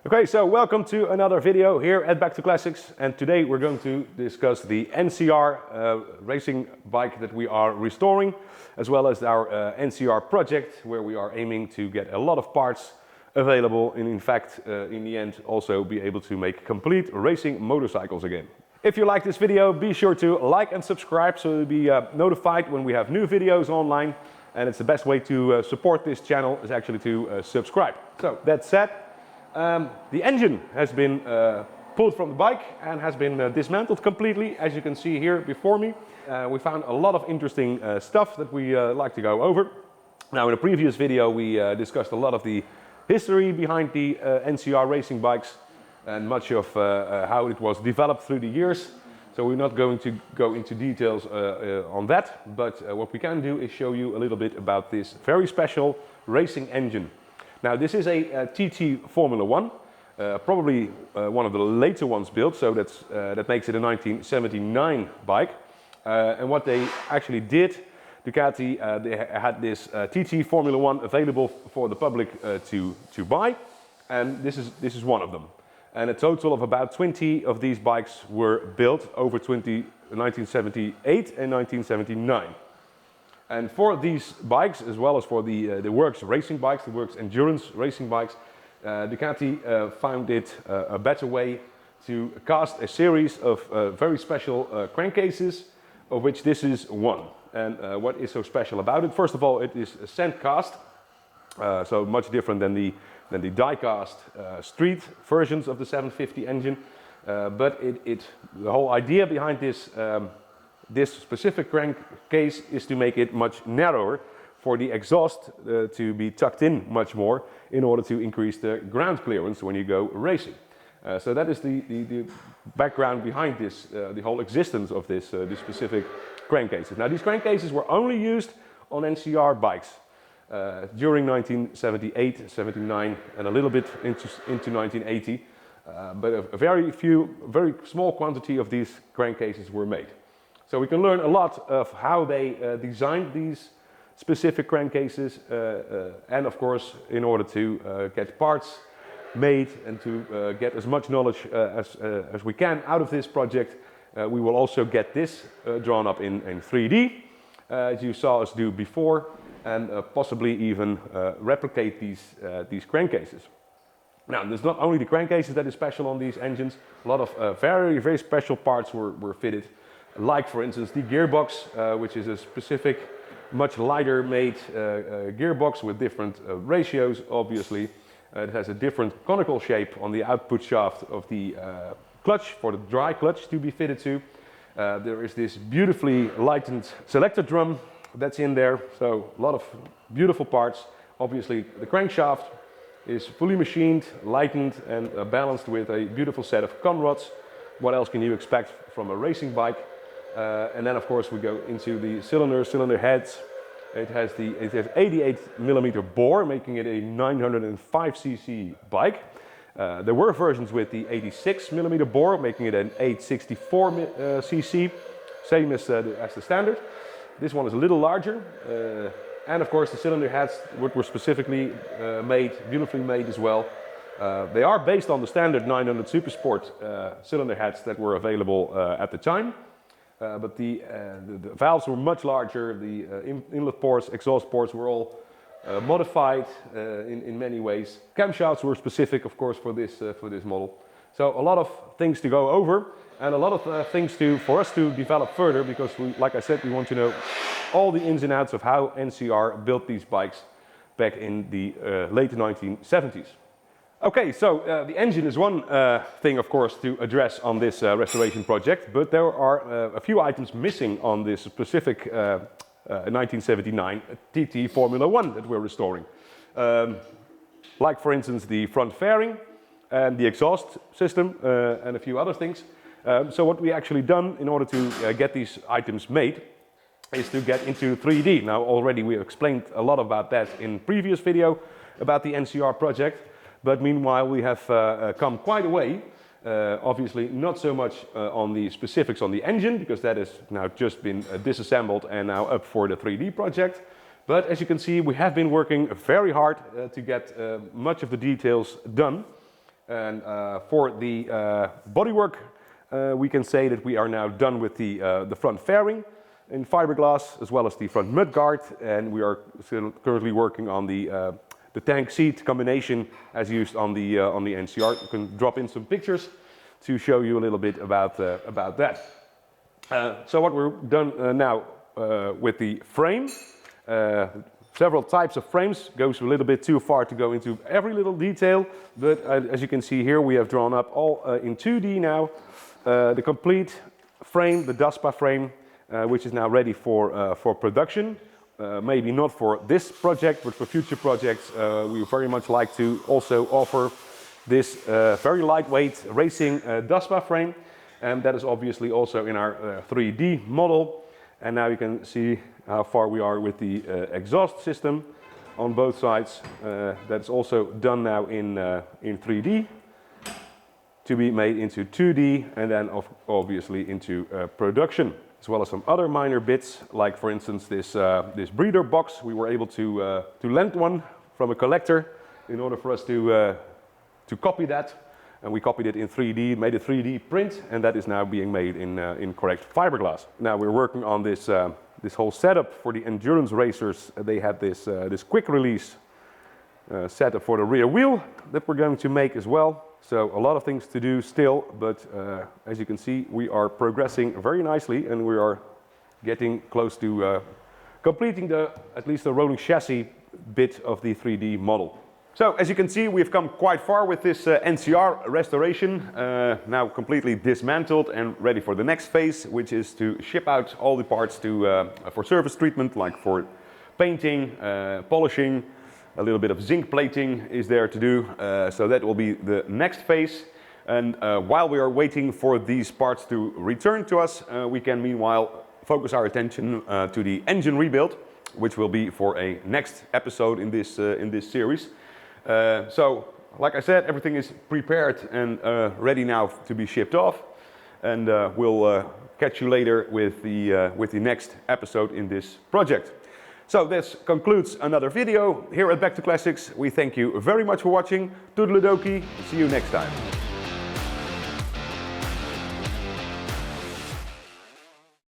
Okay, so welcome to another video here at Back to Classics, and today we're going to discuss the NCR racing bike that we are restoring, as well as our NCR project, where we are aiming to get a lot of parts available and in fact, in the end, also be able to make complete racing motorcycles again. If you like this video, be sure to like and subscribe so you'll be notified when we have new videos online, and it's the best way to support this channel is actually to subscribe. So that said, the engine has been pulled from the bike and has been dismantled completely, as you can see here before me. We found a lot of interesting stuff that we like to go over. Now, in a previous video we discussed a lot of the history behind the NCR racing bikes and much of how it was developed through the years. So we're not going to go into details on that, but what we can do is show you a little bit about this very special racing engine. Now, this is a TT Formula 1, probably one of the later ones built, so that makes it a 1979 bike. And what they actually did, Ducati, they had this TT Formula 1 available for the public to buy, and this is one of them. And a total of about 20 of these bikes were built over 1978 and 1979. And for these bikes, as well as for the Works racing bikes, the Works endurance racing bikes, Ducati found it a better way to cast a series of very special crankcases, of which this is one. And what is so special about it? First of all, it is a sand cast, so much different than the die cast street versions of the 750 engine. But the whole idea behind this specific crankcase is to make it much narrower for the exhaust to be tucked in much more in order to increase the ground clearance when you go racing. So that is the background behind this, the whole existence of this specific crankcases. Now, these crankcases were only used on NCR bikes during 1978, 79 and a little bit into 1980, but a very small quantity of these crankcases were made. So we can learn a lot of how they designed these specific crankcases, and of course, in order to get parts made and to get as much knowledge as we can out of this project, we will also get this drawn up in 3D, as you saw us do before, and possibly even replicate these crankcases. Now, there's not only the crankcases that is special on these engines, a lot of very special parts were fitted. Like, for instance, the gearbox, which is a specific, much lighter made gearbox with different ratios, obviously. It has a different conical shape on the output shaft of the clutch, for the dry clutch to be fitted to. There is this beautifully lightened selector drum that's in there, so a lot of beautiful parts. Obviously, the crankshaft is fully machined, lightened and balanced with a beautiful set of con rods. What else can you expect from a racing bike? And then, of course, we go into the cylinder heads. It has 88mm bore, making it a 905cc bike. There were versions with the 86mm bore, making it an 864cc, same as the standard. This one is a little larger. And of course, the cylinder heads were specifically beautifully made as well. They are based on the standard 900 Supersport cylinder heads that were available at the time. But the valves were much larger, the inlet ports, exhaust ports were all modified in many ways. Camshafts were specific, of course, for this model. So a lot of things to go over and a lot of things for us to develop further, because like I said, we want to know all the ins and outs of how NCR built these bikes back in the late 1970s. Okay, so the engine is one thing, of course, to address on this restoration project, but there are a few items missing on this specific 1979 TT Formula 1 that we're restoring. Like, for instance, the front fairing and the exhaust system and a few other things. So what we actually done in order to get these items made is to get into 3D. Now, already we explained a lot about that in previous video about the NCR project. But meanwhile, we have come quite a way. Obviously, not so much on the specifics on the engine, because that has now just been disassembled and now up for the 3D project. But as you can see, we have been working very hard to get much of the details done. And for the bodywork, we can say that we are now done with the front fairing in fiberglass, as well as the front mudguard, and we are still currently working on the tank seat combination as used on the NCR. You can drop in some pictures to show you a little bit about that. So what we're done now with the frame, several types of frames, goes a little bit too far to go into every little detail, but as you can see here, we have drawn up all in 2D now, the complete frame, the Daspa frame, which is now ready for production. Maybe not for this project, but for future projects, we very much like to also offer this very lightweight racing Daspa frame, and that is obviously also in our 3D model. And now you can see how far we are with the exhaust system on both sides. That's also done now in 3D to be made into 2D and then obviously into production, as well as some other minor bits, like for instance this breather box. We were able to lend one from a collector in order for us to copy that, and we copied it in 3D, made a 3D print, and that is now being made in correct fiberglass. Now we're working on this whole setup for the endurance racers. They had this quick release setup for the rear wheel that we're going to make as well. So a lot of things to do still, but as you can see, we are progressing very nicely, and we are getting close to completing at least the rolling chassis bit of the 3D model. So as you can see, we've come quite far with this NCR restoration, now completely dismantled and ready for the next phase, which is to ship out all the parts for surface treatment, like for painting, polishing. A little bit of zinc plating is there to do, so that will be the next phase. And while we are waiting for these parts to return to us, we can meanwhile focus our attention to the engine rebuild, which will be for a next episode in this series. So, like I said, everything is prepared and ready now to be shipped off, and we'll catch you later with the next episode in this project. So this concludes another video here at Back to Classics. We thank you very much for watching. Toodaloo-dokie, see you next time.